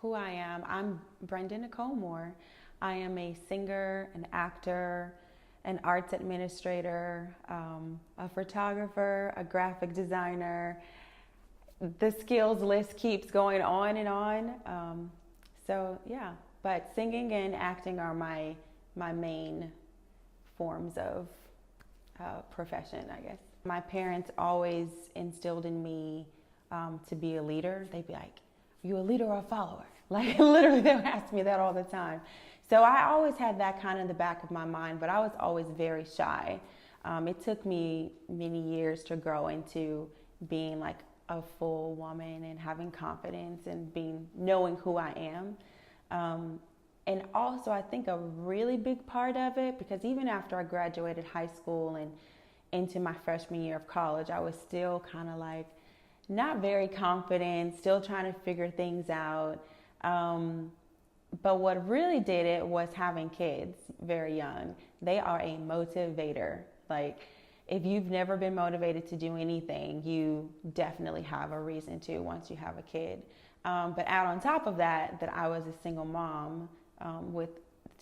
who I am, I'm Brenda Nicole Moore. I am a singer, an actor, an arts administrator, a photographer, a graphic designer. The skills list keeps going on and on. So yeah, but singing and acting are my main forms of profession, I guess. My parents always instilled in me to be a leader. They'd be like, "Are you a leader or a follower?" Like literally, they would ask me that all the time. So I always had that kind of in the back of my mind, but I was always very shy. It took me many years to grow into being like a full woman and having confidence and knowing who I am. And also I think a really big part of it, because even after I graduated high school and into my freshman year of college, I was still kind of like not very confident, still trying to figure things out. But what really did it was having kids very young. They are a motivator. Like, if you've never been motivated to do anything, you definitely have a reason to once you have a kid. But add on top of that, that I was a single mom with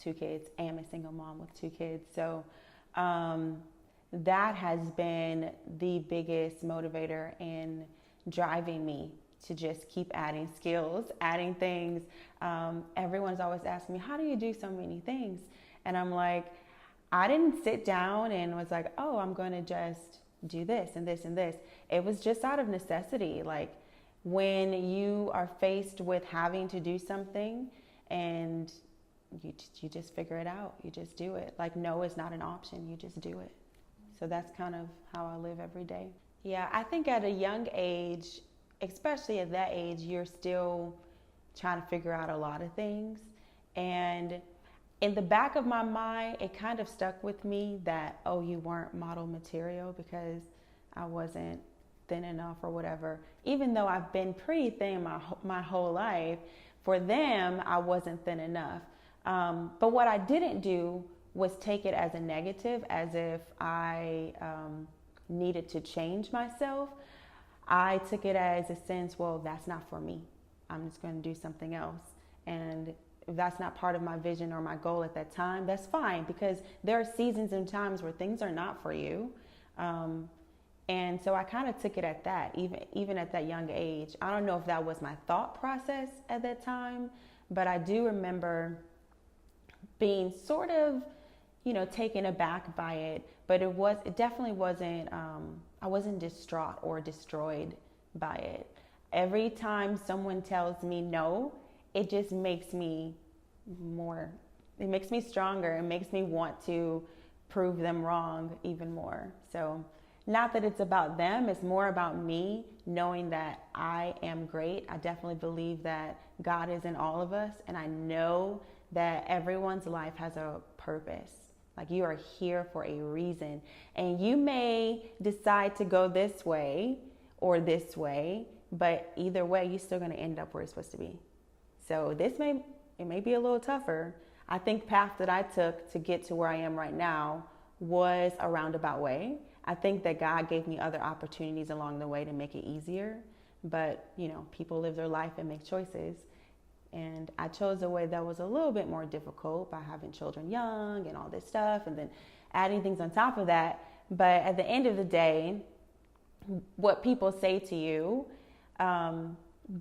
2 kids, am a single mom with 2 kids. So that has been the biggest motivator in driving me to just keep adding skills, adding things. Everyone's always asking me, how do you do so many things? And I'm like, I didn't sit down and was like, oh, I'm going to just do this and this and this. It was just out of necessity. Like, when you are faced with having to do something and you just figure it out, you just do it. Like, no is not an option, you just do it. So that's kind of how I live every day. Yeah, I think at a young age, especially at that age, you're still trying to figure out a lot of things. And in the back of my mind, it kind of stuck with me that, oh, you weren't model material because I wasn't thin enough or whatever. Even though I've been pretty thin my whole life, for them, I wasn't thin enough. But what I didn't do was take it as a negative, as if I needed to change myself. I took it as a sense, well, that's not for me. I'm just going to do something else. And if that's not part of my vision or my goal at that time, that's fine, because there are seasons and times where things are not for you. And so I kind of took it at that, even at that young age. I don't know if that was my thought process at that time, but I do remember being sort of, taken aback by it. But it definitely wasn't, I wasn't distraught or destroyed by it. Every time someone tells me no, it just makes me it makes me stronger. It makes me want to prove them wrong even more. So not that it's about them, it's more about me knowing that I am great. I definitely believe that God is in all of us, and I know that everyone's life has a purpose. Like, you are here for a reason, and you may decide to go this way or this way, but either way, you're still going to end up where you're supposed to be. So it may be a little tougher. I think path that I took to get to where I am right now was a roundabout way. I think that God gave me other opportunities along the way to make it easier, but people live their life and make choices. And I chose a way that was a little bit more difficult by having children young and all this stuff, and then adding things on top of that. But at the end of the day, what people say to you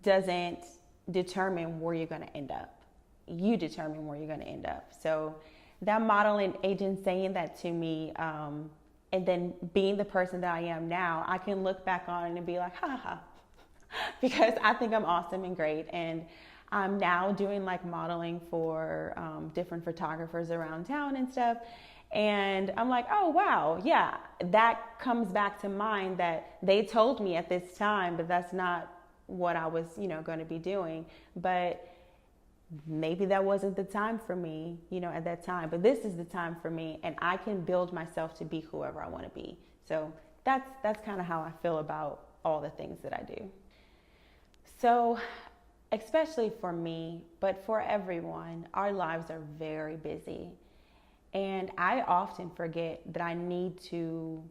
doesn't determine where you're going to end up. You determine where you're going to end up. So that modeling agent saying that to me, and then being the person that I am now, I can look back on it and be like, ha ha ha, because I think I'm awesome and great. And I'm now doing like modeling for different photographers around town and stuff. And I'm like, oh, wow, yeah, that comes back to mind that they told me at this time, but that's not what I was, going to be doing. But maybe that wasn't the time for me, at that time. But this is the time for me, and I can build myself to be whoever I want to be. So that's kind of how I feel about all the things that I do. So especially for me, but for everyone, our lives are very busy. And I often forget that I need to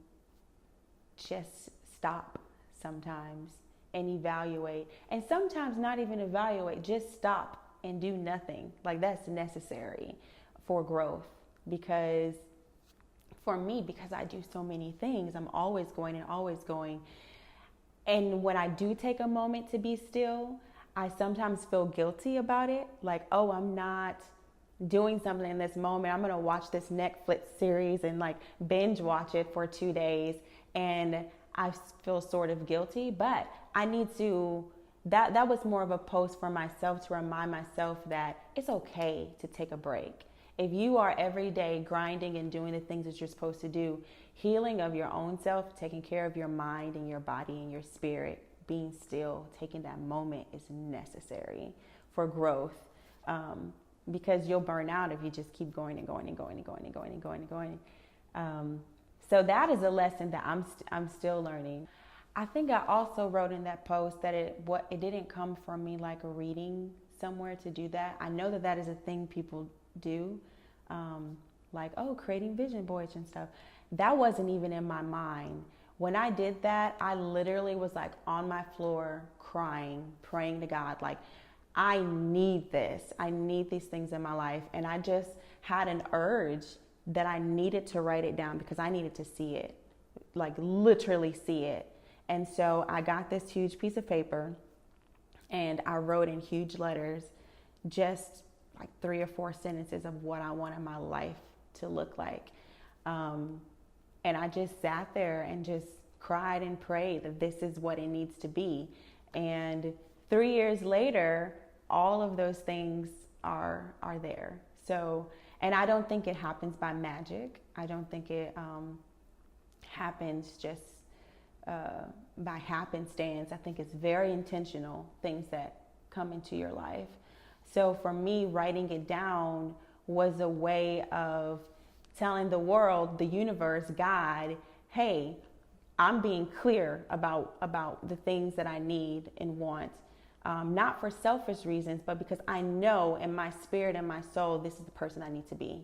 just stop sometimes and evaluate. And sometimes not even evaluate, just stop and do nothing. Like that's necessary for growth. Because for me, because I do so many things, I'm always going and always going. And when I do take a moment to be still, I sometimes feel guilty about it. Like, oh, I'm not doing something in this moment. I'm going to watch this Netflix series and like binge watch it for 2 days. And I feel sort of guilty, but I need to, that was more of a post for myself to remind myself that it's okay to take a break. If you are every day grinding and doing the things that you're supposed to do, healing of your own self, taking care of your mind and your body and your spirit, being still, taking that moment is necessary for growth. Because you'll burn out if you just keep going and going and going and going and going and going and going. So that is a lesson that I'm still learning. I think I also wrote in that post that it didn't come from me like a reading somewhere to do that. I know that is a thing people do, like, oh, creating vision boards and stuff. That wasn't even in my mind. When I did that, I literally was like on my floor crying, praying to God, like, I need this. I need these things in my life. And I just had an urge that I needed to write it down because I needed to see it, like literally see it. And so I got this huge piece of paper and I wrote in huge letters just like 3 or 4 sentences of what I wanted my life to look like. And I just sat there and just cried and prayed that this is what it needs to be. And 3 years later, all of those things are there. So, and I don't think it happens by magic. I don't think it happens just by happenstance. I think it's very intentional things that come into your life. So for me, writing it down was a way of telling the world, the universe, God, hey, I'm being clear about the things that I need and want. Not for selfish reasons, but because I know in my spirit and my soul, this is the person I need to be.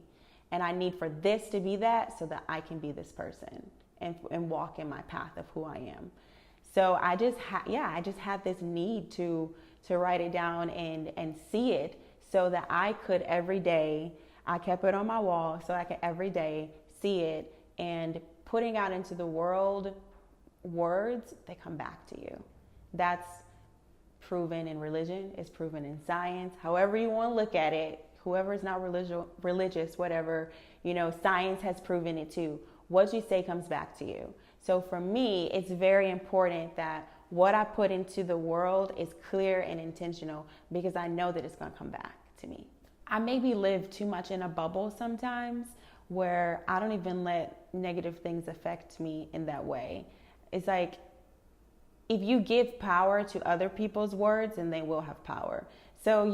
And I need for this to be that so that I can be this person and walk in my path of who I am. So I just had this need to write it down and see it so that I could every day, I kept it on my wall so I could every day see it, and putting out into the world words, they come back to you. That's proven in religion, it's proven in science, however you want to look at it. Whoever is not religious, whatever, science has proven it too. What you say comes back to you. So for me, it's very important that what I put into the world is clear and intentional, because I know that it's going to come back to me. I maybe live too much in a bubble sometimes where I don't even let negative things affect me in that way. It's like, if you give power to other people's words, then they will have power. So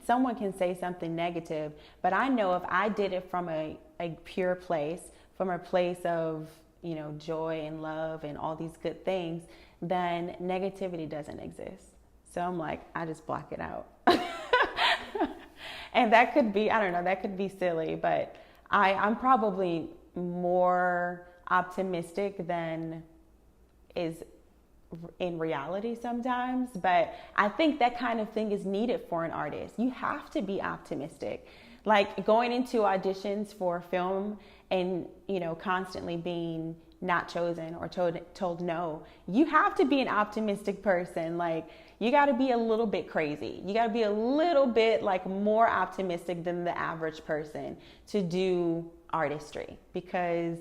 someone can say something negative, but I know if I did it from a pure place, from a place of, joy and love and all these good things, then negativity doesn't exist. So I'm like, I just block it out. And that could be, I don't know, that could be silly, but I'm probably more optimistic than is in reality sometimes, but I think that kind of thing is needed for an artist. You have to be optimistic. Like going into auditions for film and, constantly being not chosen or told no, you have to be an optimistic person. Like you got to be a little bit crazy. You got to be a little bit like more optimistic than the average person to do artistry, because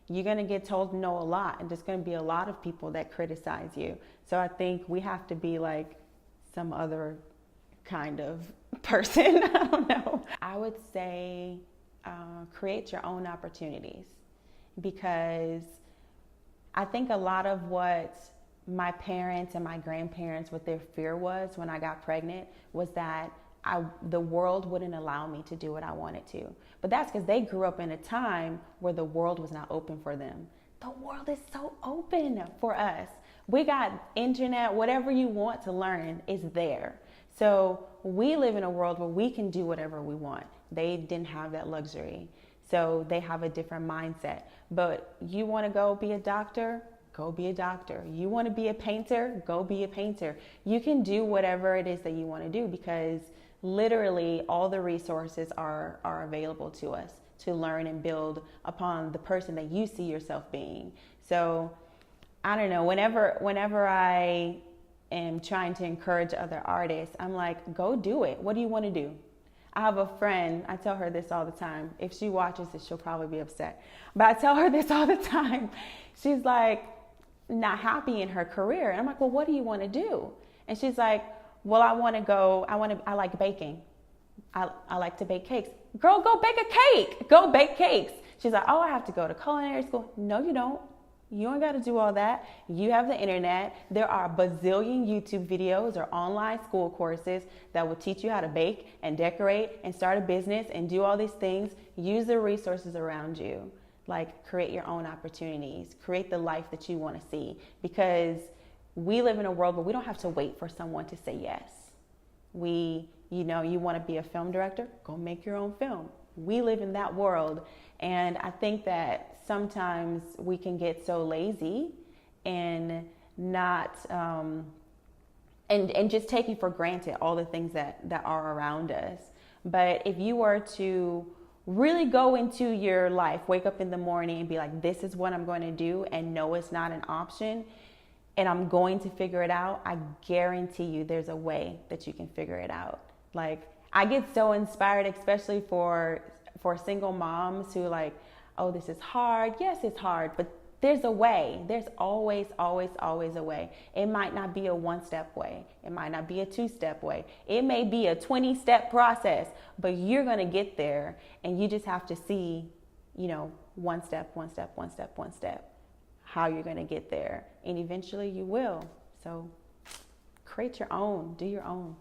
you're going to get told no a lot, and there's going to be a lot of people that criticize you. So I think we have to be like some other kind of person. I don't know. I would say create your own opportunities, because I think a lot of what my parents and my grandparents, what their fear was when I got pregnant, was that the world wouldn't allow me to do what I wanted to. But that's because they grew up in a time where the world was not open for them. The world is so open for us. We got internet, whatever you want to learn is there. So we live in a world where we can do whatever we want. They didn't have that luxury. So they have a different mindset. But you want to go be a doctor? Go be a doctor. You want to be a painter? Go be a painter. You can do whatever it is that you want to do, because literally all the resources are available to us to learn and build upon the person that you see yourself being. So I don't know, whenever I am trying to encourage other artists, I'm like, go do it. What do you want to do? I have a friend, I tell her this all the time. If she watches this, she'll probably be upset. But I tell her this all the time. She's like, not happy in her career. And I'm like, well, what do you want to do? And she's like, well, I like baking. I like to bake cakes. Girl, go bake a cake. Go bake cakes. She's like, oh, I have to go to culinary school. No, you don't. You ain't got to do all that. You have the internet. There are a bazillion YouTube videos or online school courses that will teach you how to bake and decorate and start a business and do all these things. Use the resources around you. Like, create your own opportunities. Create the life that you want to see. Because we live in a world where we don't have to wait for someone to say yes. You want to be a film director? Go make your own film. We live in that world. And I think that sometimes we can get so lazy and not, and just taking for granted all the things that are around us. But if you were to really go into your life, wake up in the morning and be like, this is what I'm going to do, and no, it's not an option, and I'm going to figure it out, I guarantee you there's a way that you can figure it out. Like, I get so inspired, especially for single moms who like, oh, this is hard. Yes, it's hard, but there's a way. There's always, always, always a way. It might not be a one-step way. It might not be a two-step way. It may be a 20-step process, but you're going to get there, and you just have to see, one step, how you're going to get there, and eventually you will. So create your own, do your own.